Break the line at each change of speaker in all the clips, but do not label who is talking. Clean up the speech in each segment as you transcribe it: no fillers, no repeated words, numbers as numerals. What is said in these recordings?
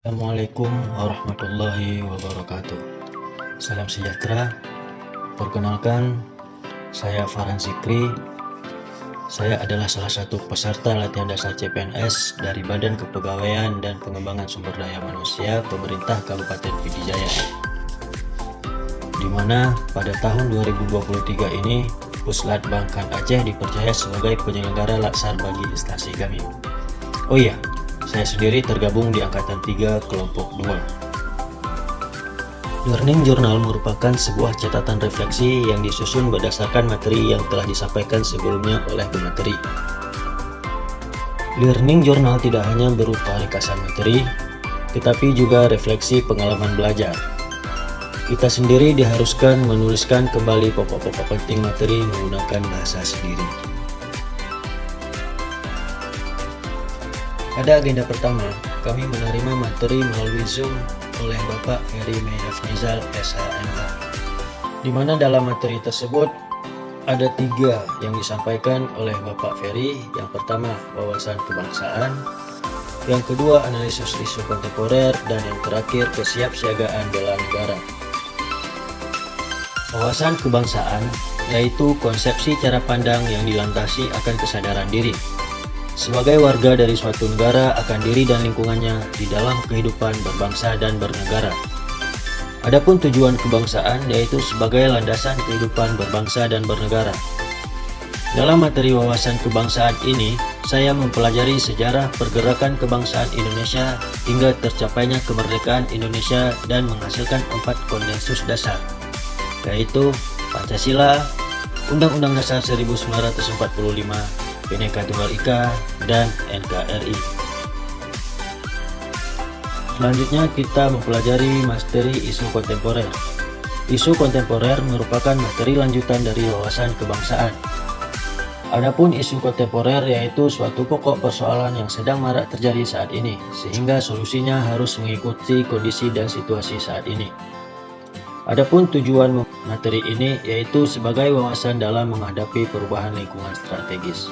Assalamualaikum warahmatullahi wabarakatuh. Salam sejahtera. Perkenalkan, saya Farhan Zikri. Saya adalah salah satu peserta latihan dasar CPNS dari Badan Kepegawaian dan Pengembangan Sumber Daya Manusia Pemerintah Kabupaten Pidijaya. Di mana pada tahun 2023 ini Puslat Bangkan Aceh dipercaya sebagai penyelenggara laksar bagi instansi kami. Oh iya, saya sendiri tergabung di Angkatan 3 Kelompok 2. Learning Journal merupakan sebuah catatan refleksi yang disusun berdasarkan materi yang telah disampaikan sebelumnya oleh pemateri. Learning Journal tidak hanya berupa ringkasan materi, tetapi juga refleksi pengalaman belajar. Kita sendiri diharuskan menuliskan kembali pokok-pokok penting materi menggunakan bahasa sendiri. Pada agenda pertama, kami menerima materi melalui Zoom oleh Bapak Ferry Meidafnizal SHMH, di mana dalam materi tersebut ada 3 yang disampaikan oleh Bapak Ferry. Yang pertama, wawasan kebangsaan, yang kedua, analisis isu kontemporer, dan yang terakhir, kesiapsiagaan bela negara. Wawasan kebangsaan yaitu konsepsi cara pandang yang dilandasi akan kesadaran diri sebagai warga dari suatu negara akan diri dan lingkungannya di dalam kehidupan berbangsa dan bernegara. Adapun tujuan kebangsaan yaitu sebagai landasan kehidupan berbangsa dan bernegara. Dalam materi wawasan kebangsaan ini, saya mempelajari sejarah pergerakan kebangsaan Indonesia hingga tercapainya kemerdekaan Indonesia dan menghasilkan 4 konsensus dasar, yaitu Pancasila, Undang-Undang Dasar 1945, Bhinneka Tunggal Ika, dan NKRI. Selanjutnya kita mempelajari materi isu kontemporer. Isu kontemporer merupakan materi lanjutan dari wawasan kebangsaan. Adapun isu kontemporer yaitu suatu pokok persoalan yang sedang marak terjadi saat ini, sehingga solusinya harus mengikuti kondisi dan situasi saat ini. Adapun tujuan materi ini yaitu sebagai wawasan dalam menghadapi perubahan lingkungan strategis.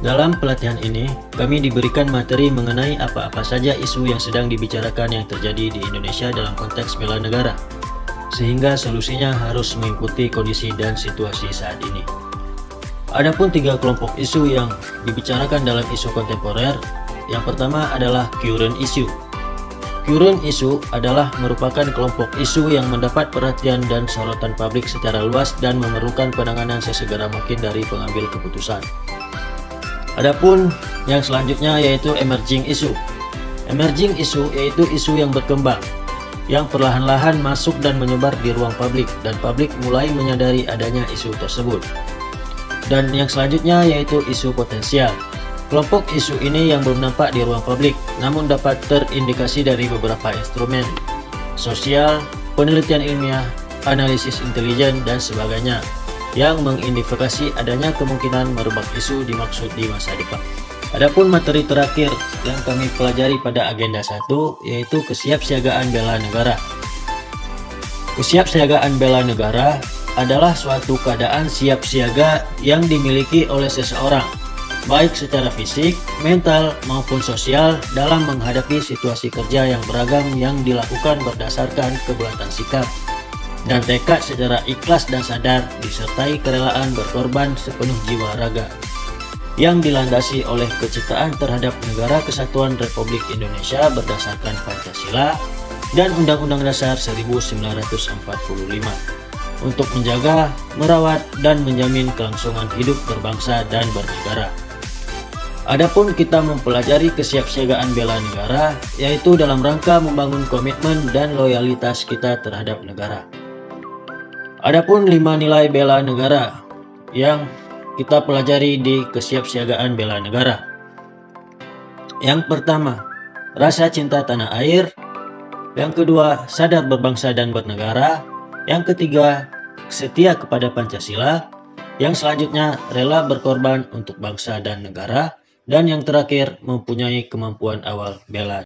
Dalam pelatihan ini, kami diberikan materi mengenai apa-apa saja isu yang sedang dibicarakan yang terjadi di Indonesia dalam konteks bela negara, sehingga solusinya harus mengikuti kondisi dan situasi saat ini. Adapun 3 kelompok isu yang dibicarakan dalam isu kontemporer, yang pertama adalah current issue. Current issue adalah merupakan kelompok isu yang mendapat perhatian dan sorotan publik secara luas dan memerlukan penanganan sesegera mungkin dari pengambil keputusan. Adapun yang selanjutnya yaitu emerging issue. Emerging issue yaitu isu yang berkembang, yang perlahan-lahan masuk dan menyebar di ruang publik, dan publik mulai menyadari adanya isu tersebut. Dan yang selanjutnya yaitu isu potensial. Kelompok isu ini yang belum nampak di ruang publik, namun dapat terindikasi dari beberapa instrumen sosial, penelitian ilmiah, analisis intelijen, dan sebagainya, yang mengindikasi adanya kemungkinan merebak isu dimaksud di masa depan. Adapun materi terakhir yang kami pelajari pada agenda 1 yaitu kesiapsiagaan bela negara. Kesiapsiagaan bela negara adalah suatu keadaan siap siaga yang dimiliki oleh seseorang, baik secara fisik, mental, maupun sosial dalam menghadapi situasi kerja yang beragam yang dilakukan berdasarkan kebulatan sikap dan tekad secara ikhlas dan sadar, disertai kerelaan berkorban sepenuh jiwa raga, yang dilandasi oleh kecintaan terhadap Negara Kesatuan Republik Indonesia berdasarkan Pancasila dan Undang-Undang Dasar 1945, untuk menjaga, merawat, dan menjamin kelangsungan hidup berbangsa dan bernegara. Adapun kita mempelajari kesiapsiagaan bela negara, yaitu dalam rangka membangun komitmen dan loyalitas kita terhadap negara. Adapun 5 nilai bela negara yang kita pelajari di kesiapsiagaan bela negara. Yang pertama, rasa cinta tanah air. Yang kedua, sadar berbangsa dan bernegara. Yang ketiga, setia kepada Pancasila. Yang selanjutnya, rela berkorban untuk bangsa dan negara. Dan yang terakhir, mempunyai kemampuan awal bela.